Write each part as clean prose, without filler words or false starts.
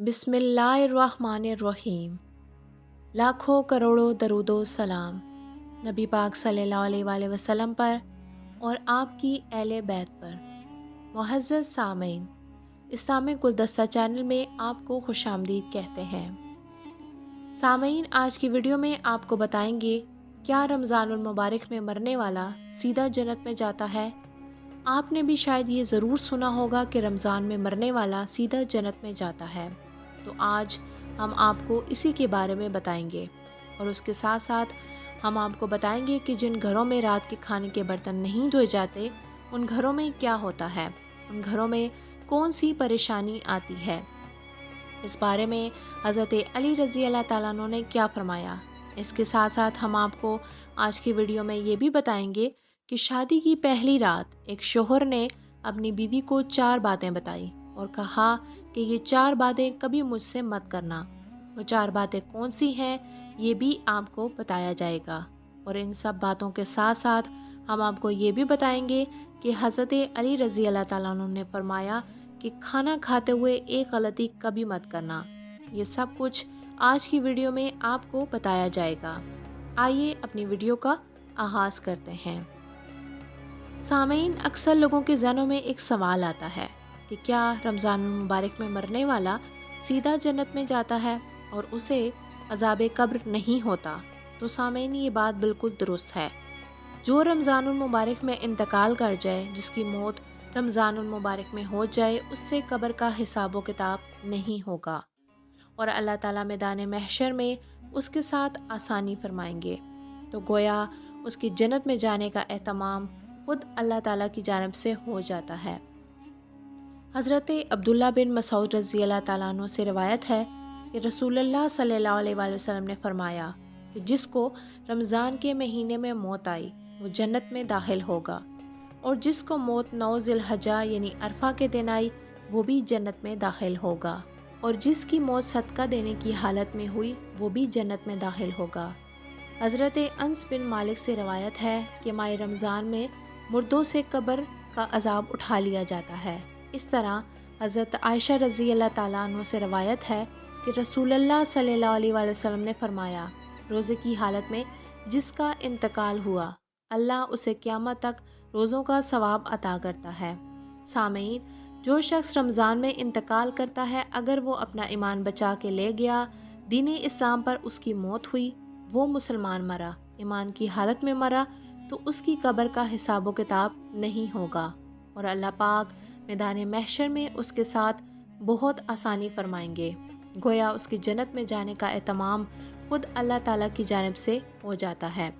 बिस्मिल्लाहिर्रहमानिर्रहीम। लाखों करोड़ों दरूदो सलाम नबी पाक सल्लल्लाहु अलैहि वसल्लम पर और आपकी अहले बैत पर। मुअज़्ज़ज़ सामीन, इस्लामिक गुलदस्ता चैनल में आपको खुशामदीद कहते हैं। सामीन, आज की वीडियो में आपको बताएंगे क्या रमज़ानुल मुबारक में मरने वाला सीधा जन्नत में जाता है। आपने भी शायद ये ज़रूर सुना होगा कि रमज़ान में मरने वाला सीधा जन्नत में जाता है। तो आज हम आपको इसी के बारे में बताएंगे और उसके साथ साथ हम आपको बताएंगे कि जिन घरों में रात के खाने के बर्तन नहीं धोए जाते उन घरों में क्या होता है, उन घरों में कौन सी परेशानी आती है। इस बारे में हज़रत अली रज़ी अल्लाह ताला अन्हु ने क्या फरमाया। इसके साथ साथ हम आपको आज की वीडियो में ये भी बताएंगे कि शादी की पहली रात एक शोहर ने अपनी बीवी को 4 बातें बताई और कहा कि ये 4 बातें कभी मुझसे मत करना। वो 4 बातें कौन सी हैं ये भी आपको बताया जाएगा। और इन सब बातों के साथ साथ हम आपको ये भी बताएंगे कि हज़रत अली रज़ी अल्लाह ताला अन्हु ने फरमाया कि खाना खाते हुए एक गलती कभी मत करना। ये सब कुछ आज की वीडियो में आपको बताया जाएगा। आइए अपनी वीडियो का आगाज़ करते हैं। सामीन, अक्सर लोगों के ज़हनों में एक सवाल आता है कि क्या रमज़ान मुबारक में मरने वाला सीधा जन्नत में जाता है और उसे अज़ाब कब्र नहीं होता। तो सामीन, ये बात बिल्कुल दुरुस्त है। जो रमज़ान मुबारक में इंतकाल कर जाए, जिसकी मौत रमज़ान मुबारक में हो जाए, उससे कब्र का हिसाब किताब नहीं होगा और अल्लाह ताला मैदान महशर में उसके साथ आसानी फरमाएंगे। तो गोया उसकी जन्नत में जाने का एहतमाम खुद अल्लाह ताला की जानिब से हो जाता है। हज़रत अब्दुल्ला बिन मसूद रज़ी अल्लाह ताला अन्हु से रिवायत है कि रसूलुल्लाह सल्लल्लाहु अलैहि वसल्लम ने फरमाया कि जिसको रमज़ान के महीने में मौत आई वो जन्नत में दाखिल होगा और जिसको मौत 9 ज़िलहज्जा यानी अरफा के दिन आई वो भी जन्नत में दाखिल होगा और जिसकी मौत सदका देने की हालत में हुई वो भी जन्नत में दाखिल होगा। हज़रत अनस बिन मालिक से रवायत है कि माह रमज़ान में मुर्दों से कब्र का अजाब उठा लिया जाता है। इस तरह हज़रत आयशा रज़ी अल्लाह ताला अन्हा से रवायत है कि रसूलुल्लाह सल्लल्लाहु अलैहि वसल्लम ने फरमाया, रोज़े की हालत में जिसका इंतकाल हुआ अल्लाह उसे क़यामत तक रोज़ों का सवाब अता करता है। सामीन, जो शख्स रमज़ान में इंतकाल करता है, अगर वो अपना ईमान बचा के ले गया, दीन इस्लाम पर उसकी मौत हुई, वो मुसलमान मरा, ईमान की हालत में मरा, तो उसकी कब्र का हिसाब किताब नहीं होगा और अल्लाह पाक मैदान महशर में उसके साथ बहुत आसानी फरमाएंगे। गोया उसकी जन्नत में जाने का एहतमाम खुद अल्लाह ताला की जानिब से हो जाता है।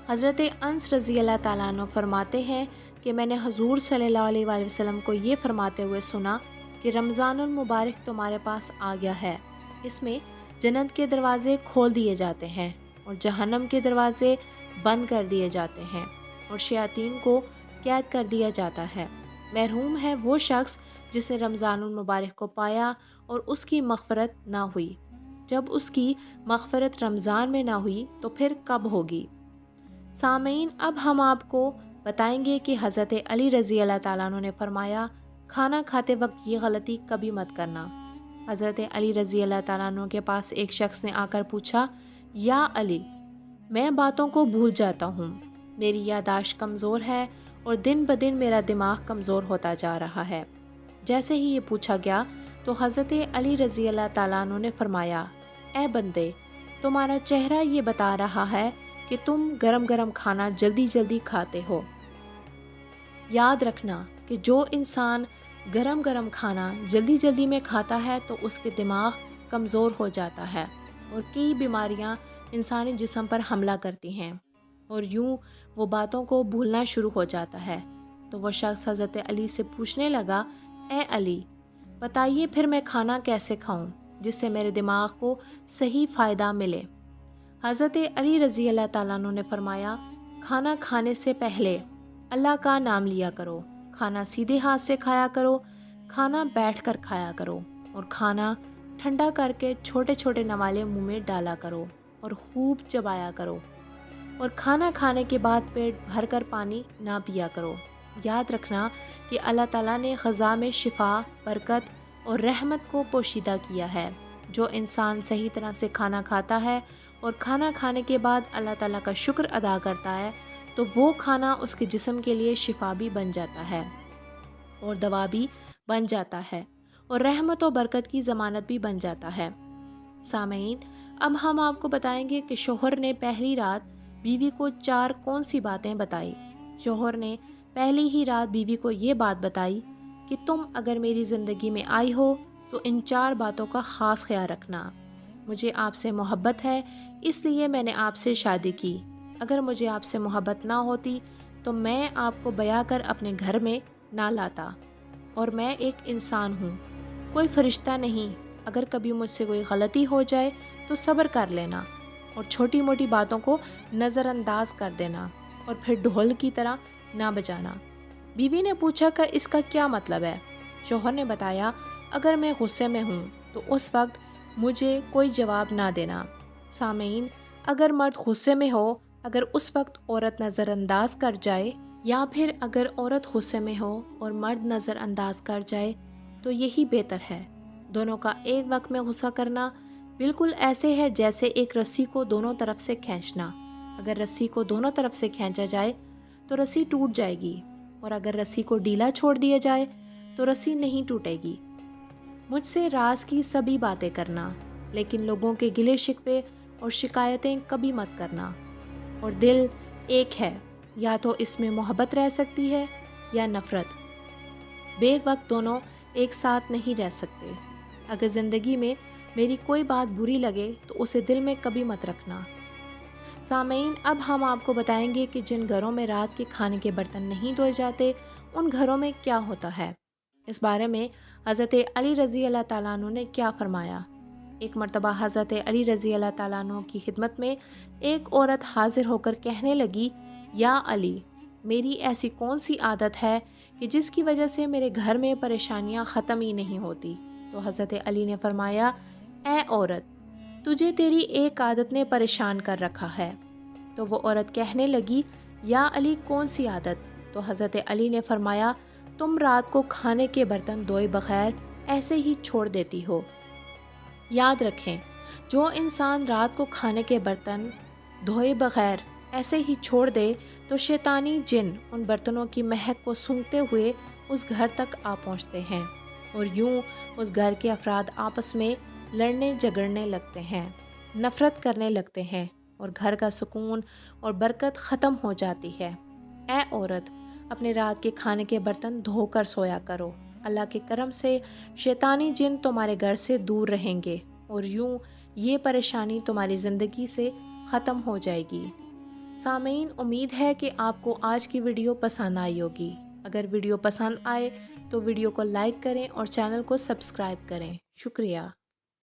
हज़रत अनस रज़ी अल्लाह ताला अन्हु फरमाते हैं कि मैंने हुज़ूर सल्लल्लाहु अलैहि वसल्लम को ये फरमाते हुए सुना कि रमज़ानुल मुबारक तुम्हारे पास आ गया है। इसमें जन्नत के दरवाज़े खोल दिए जाते हैं और जहन्नम के दरवाज़े बंद कर दिए जाते हैं और शयातीन को कैद कर दिया जाता है। महरूम है वो शख्स जिसने रमज़ानुल मुबारक को पाया और उसकी मग़फ़रत ना हुई। जब उसकी मग़फ़रत रमज़ान में ना हुई तो फिर कब होगी। सामीन, अब हम आपको बताएंगे कि हज़रत अली रज़ी अल्लाह ताला अन्हु ने फरमाया, खाना खाते वक्त ये गलती कभी मत करना। हज़रत अली रज़ी अल्लाह ताला अन्हु के पास एक शख्स ने आकर पूछा, या अली, मैं बातों को भूल जाता हूँ, मेरी यादाश्त कमज़ोर है और दिन ब दिन मेरा दिमाग कमज़ोर होता जा रहा है। जैसे ही ये पूछा गया तो हज़रत अली रज़ी अल्लाह ताला अन्हु ने फरमाया, ए बंदे, तुम्हारा चेहरा ये बता रहा है कि तुम गरम गरम खाना जल्दी जल्दी खाते हो। याद रखना कि जो इंसान गरम गरम खाना जल्दी जल्दी में खाता है तो उसके दिमाग कमज़ोर हो जाता है और कई बीमारियां इंसानी जिस्म पर हमला करती हैं और यूं वो बातों को भूलना शुरू हो जाता है। तो वह शख्स हज़रत अली से पूछने लगा, ए अली, बताइए फिर मैं खाना कैसे खाऊं जिससे मेरे दिमाग को सही फ़ायदा मिले। हज़रत अली रज़ी अल्लाह ताला अन्हु ने फरमाया, खाना खाने से पहले अल्लाह का नाम लिया करो, खाना सीधे हाथ से खाया करो, खाना बैठकर खाया करो और खाना ठंडा करके छोटे छोटे नवाले मुंह में डाला करो और खूब चबाया करो और खाना खाने के बाद पेट भरकर पानी ना पिया करो। याद रखना कि अल्लाह ताला ने ख़ज़ा में शिफा, बरकत اور رحمت کو پوشیدہ کیا ہے۔ جو انسان صحیح طرح سے کھانا کھاتا ہے اور کھانا کھانے کے بعد اللہ تعالیٰ کا شکر ادا کرتا ہے تو وہ کھانا اس کے جسم کے لیے شفا بھی بن جاتا ہے اور دوا بھی بن جاتا ہے اور رحمت و برکت کی ضمانت بھی بن جاتا ہے۔ سامعین، اب ہم آپ کو بتائیں گے کہ شوہر نے پہلی رات بیوی کو 4 کون سی باتیں بتائی۔ شوہر نے پہلی ہی رات بیوی کو یہ بات بتائی کہ تم اگر میری زندگی میں آئی ہو تو ان 4 باتوں کا خاص خیال رکھنا۔ مجھے آپ سے محبت ہے، اس لیے میں نے آپ سے شادی کی۔ اگر مجھے آپ سے محبت نہ ہوتی تو میں آپ کو بیاہ کر اپنے گھر میں نہ لاتا، اور میں ایک انسان ہوں، کوئی فرشتہ نہیں۔ اگر کبھی مجھ سے کوئی غلطی ہو جائے تو صبر کر لینا اور چھوٹی موٹی باتوں کو نظر انداز کر دینا اور پھر ڈھول کی طرح نہ بجانا۔ بیوی نے پوچھا کہ اس کا کیا مطلب ہے؟ شوہر نے بتایا، اگر میں غصے میں ہوں تو اس وقت مجھے کوئی جواب نہ دینا۔ سامعین، اگر مرد غصے میں ہو، اگر اس وقت عورت نظر انداز کر جائے، یا پھر اگر عورت غصے میں ہو اور مرد نظر انداز کر جائے تو یہی بہتر ہے۔ دونوں کا ایک وقت میں غصہ کرنا بالکل ایسے ہے جیسے ایک رسی کو دونوں طرف سے کھینچنا۔ اگر رسی کو دونوں طرف سے کھینچا جائے تو رسی ٹوٹ جائے گی، اور اگر رسی کو ڈھیلا چھوڑ دیا جائے تو رسی نہیں ٹوٹے گی۔ مجھ سے راز کی سبھی باتیں کرنا، لیکن لوگوں کے گلے شکوے اور شکایتیں کبھی مت کرنا۔ اور دل ایک ہے، یا تو اس میں محبت رہ سکتی ہے یا نفرت۔ بے وقت دونوں ایک ساتھ نہیں رہ سکتے۔ اگر زندگی میں میری کوئی بات بری لگے تو اسے دل میں کبھی مت رکھنا۔ سامعین، اب ہم آپ کو بتائیں گے کہ جن گھروں میں رات کے کھانے کے برتن نہیں دھوئے جاتے ان گھروں میں کیا ہوتا ہے۔ اس بارے میں حضرت علی رضی اللہ تعالیٰ عنہ نے کیا فرمایا۔ ایک مرتبہ حضرت علی رضی اللہ تعالیٰ عنہ کی خدمت میں ایک عورت حاضر ہو کر کہنے لگی، یا علی، میری ایسی کون سی عادت ہے کہ جس کی وجہ سے میرے گھر میں پریشانیاں ختم ہی نہیں ہوتی؟ تو حضرت علی نے فرمایا، اے عورت، تجھے تیری ایک عادت نے پریشان کر رکھا ہے۔ تو وہ عورت کہنے لگی، یا علی، کون سی عادت؟ تو حضرت علی نے فرمایا، تم رات کو کھانے کے برتن دھوئے بغیر ایسے ہی چھوڑ دیتی ہو۔ یاد رکھیں، جو انسان رات کو کھانے کے برتن دھوئے بغیر ایسے ہی چھوڑ دے تو شیطانی جن ان برتنوں کی مہک کو سونگھتے ہوئے اس گھر تک آ پہنچتے ہیں، اور یوں اس گھر کے افراد آپس میں لڑنے جھگڑنے لگتے ہیں، نفرت کرنے لگتے ہیں، اور گھر کا سکون اور برکت ختم ہو جاتی ہے۔ اے عورت، اپنے رات کے کھانے کے برتن دھو کر سویا کرو۔ اللہ کے کرم سے شیطانی جن تمہارے گھر سے دور رہیں گے، اور یوں یہ پریشانی تمہاری زندگی سے ختم ہو جائے گی۔ سامعین، امید ہے کہ آپ کو آج کی ویڈیو پسند آئی ہوگی۔ اگر ویڈیو پسند آئے تو ویڈیو کو لائک کریں اور چینل کو سبسکرائب کریں۔ شکریہ۔